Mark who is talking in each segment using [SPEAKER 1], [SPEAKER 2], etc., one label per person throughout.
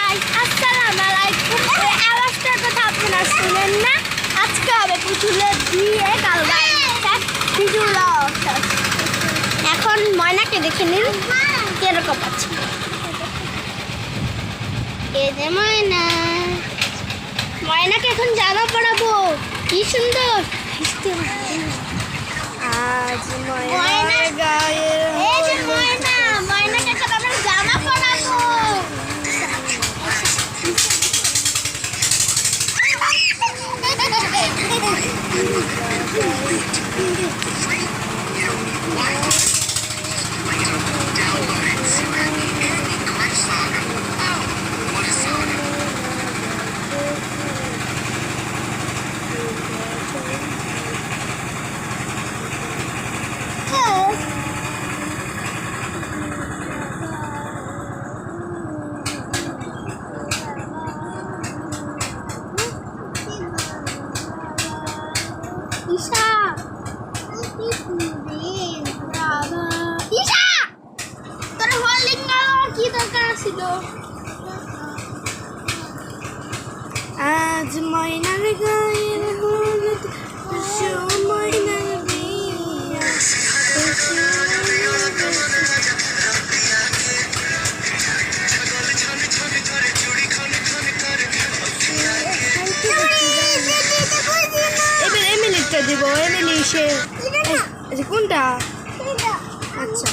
[SPEAKER 1] Guys আসসালামু আলাইকুম। এই আওয়াজটার কথা আপনারা শুনেন না? আজকে হবে পুতুলের বিয়ে, কাল বিজুল। এখন ময়নাকে দেখে নিন কিরকম আছে। এই যে ময়না, ময়নাকে এখন জামা পরাবো। কি সুন্দর আজ ময়নার গায়ে। এই যে ময়না, ময়নাকে এখন আমরা জামা পরাবো। আজ ময়নার গায়ের হলুদ, ময়নার বিয়া। এবার এমিলিটা দিব। এমিলি সে কোনটা? আচ্ছা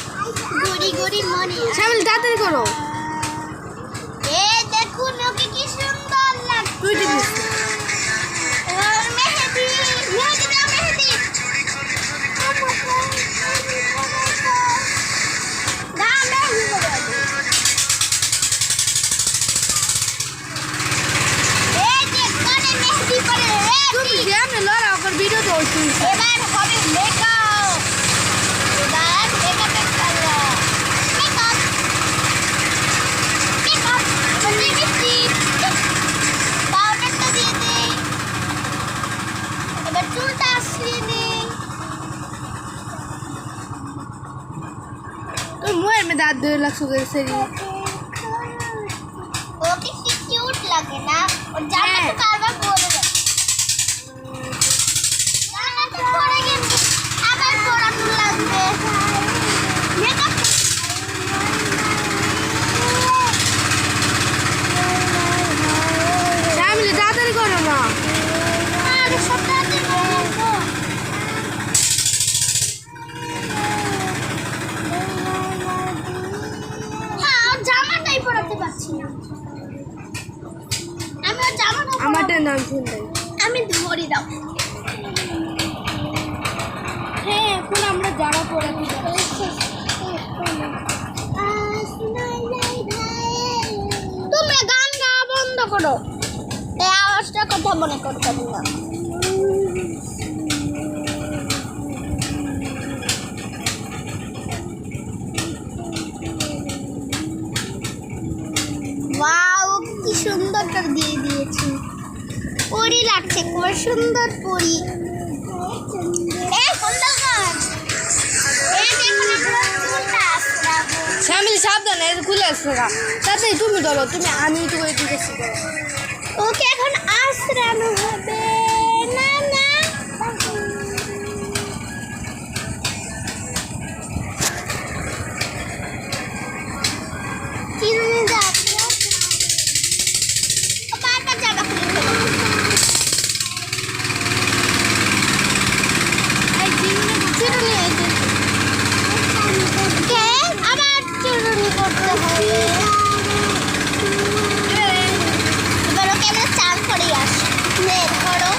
[SPEAKER 1] গড়ি গড়ি মনি। সামিল তাড়াতাড়ি করো। দেখুন ওকে কি সুন্দর লাগছে। তুই দিবি মেহেদি, মেহেদি দাও, মেহেদি ভিডিও তো এবার হবে মেকআপ। এবার মেকআপের কালার মেকআপ মেকআপ লিপস্টিক পাউডারটা দিয়ে দে। এবার চুলটা আসিয়ে দে। তুই মুয়ের মে দাঁত ধরে লাগছো সেরি। ওকে কি কিউট লাগে না? ওর জামাটা কারবার পরে যাবে। জামাটা পরে গেছে আবার পরানো লাগবে। মেকআপ ফ্যামিলি তাড়াতাড়ি করো না। আরে সব তাড়াতাড়ি করো। হ্যাঁ জামাটাই পরাতে পারছি না আমি। ওর জামাটা আমারটার নাম শুনলাই আমি ধরি দাও। হ্যাঁ এখন আমরা জামা পরাতে যাচ্ছি। তুমি গান গাওয়া বন্ধ করো। এই আওয়াজটা কথা মনে করতে না। ওয়াও কি সুন্দর করে দিয়ে দিয়েছি। পরি লাগছে, খুব সুন্দর পরি। ফ্যামিলি সাবধানে খুলে আসছে না। তাতে তুমি ধরো, তুমি আমি তো করে দিতেছি। ওকে এখন আশ্রানো হবে না না। চিরুনি যাচ্ছে বারবার জায়গা খুলে ফেলো। আবার চিরুনি করতে হবে। এবার ওকে আমরা চান করে আসি। ধরো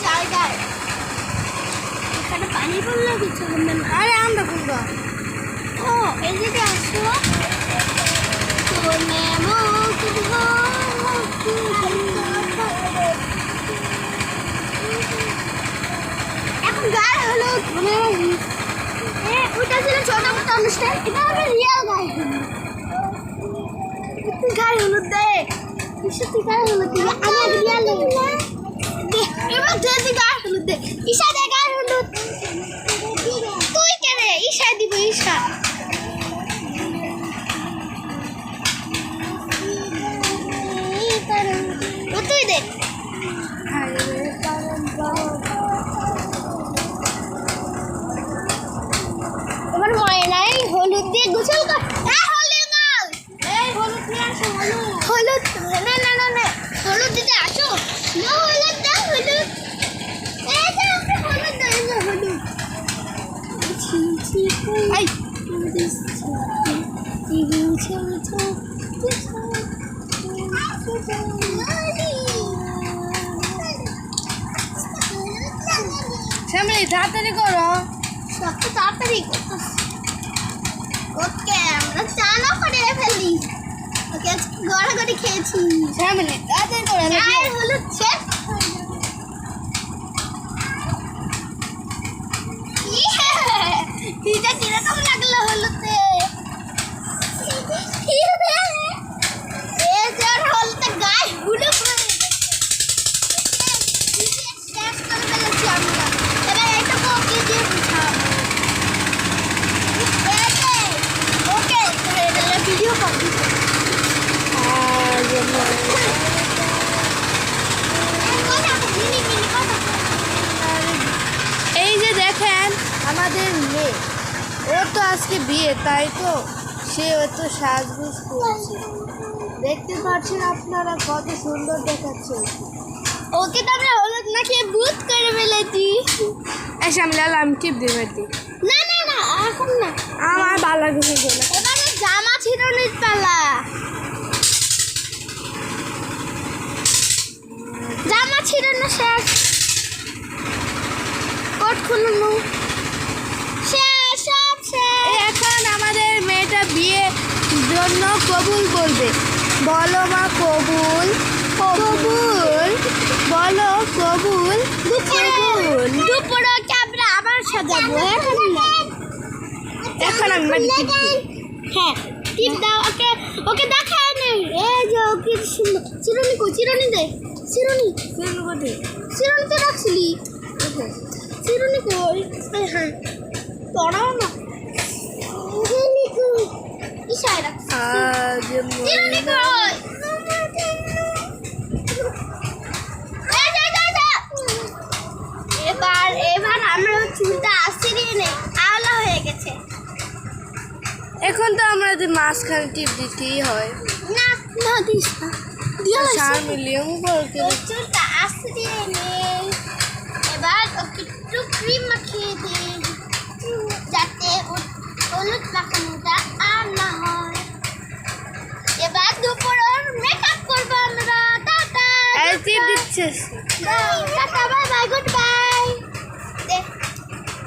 [SPEAKER 1] জায়গায় এখানে পানি পড়লো কিছু। আরে আমরা ঘুরবো। ও এদিকে আসো। গায়ে হলুদ ওইটা ছিল ছোট মতো অনুষ্ঠান, এটা হবে রিয়েল গায়ে হলুদ। গায়ে হলুদ দেখ, সত্যি গায়ে হলুদ দিবে। আমি আগে রিয়েল দে, এবার যদি গায়ে হলুদ দে, ঈশা দে গায়ে হলুদ। তুই কেন ঈশা দিব? ঈশা ও তুই দে। এবার ময়নাই হলুদ দিয়ে গোসল কর। হলুদ গাল, এই হলুদ নিয়ে আসো। হলুদ না না না না, হলুদ দিতে আসো। না হলুদ দাও, হলুদ এই যে আমরা হলুদ দেই না, হলুদ আই শ্যামলি তাড়াতাড়ি করো, সব তো তাড়াতাড়ি করতেছি। ওকে আমরা চানও করে ফেলি, ওকে গড়াগড়ি খেয়েছি। শ্যামলি তাড়াতাড়ি করো, গায়ের হলুদ শেষ। এটা কিরকম লাগলো হলুদে? হলুদে গায়ে হলুদ হয়ে শেষ করে ফেলেছি আমরা। এবার এইটুকু ওকে দিয়ে বুঝাবো। ওকে ভিডিও কপি এই যে দেখেন আমাদের মেয়ে, ওর তো আজকে বিয়ে, তাই তো সে এত সাজগুজ করছে। দেখতে পাচ্ছেন আপনারা কত সুন্দর দেখাচ্ছে। ওকে তো আমরা হলুদ মাখিয়ে ভূত করে ফেলেছি। এসে আমি লালাম টিপ দিয়ে না না না এখন না, আমার ভালো লাগে। এবারে জামা ছিড়ানোর পালা। জামা ছিড়ানো শেষ, কোট খুলুন শেষ, সব শেষ। এখন আমাদের মেয়েটা বিয়ে জন্য কবুল করবে। বলো মা কবুল, কবুল বলো, কবুল কবুল। দুপুরে আমরা আবার সাজাবো। এখন আমি হ্যাঁ টিপ দাও ওকে, ওকে দেখায় নেই। এই যে ওকে চিরুনি কই, চিরুনি দে, চিরুনি চিরুনি কোথায়? চিরুনি তো রাখছিলি, চিরুনি কই? হ্যাঁ তোরাও না ইশায় রাখছি। চিরুনি কই? এবার এবার আমরা চুলটা আশ্রিয়ে নেই, আওলা হয়ে গেছে। এখন তো আমরা যে মাঝখানে টিপ দিতেই হয়। না না দিস না, দিয়ে 4 মিলিয়ন করে চুলটা আশ্রিয়ে নেই। এবার ওকে একটু ক্রিম মাখিয়ে দিই যাতে হলুদ মাখানোটা আর না হয়। এবার দুপুর মেকআপ করবো আমরা। টাটা। টিপ দিচ্ছিস।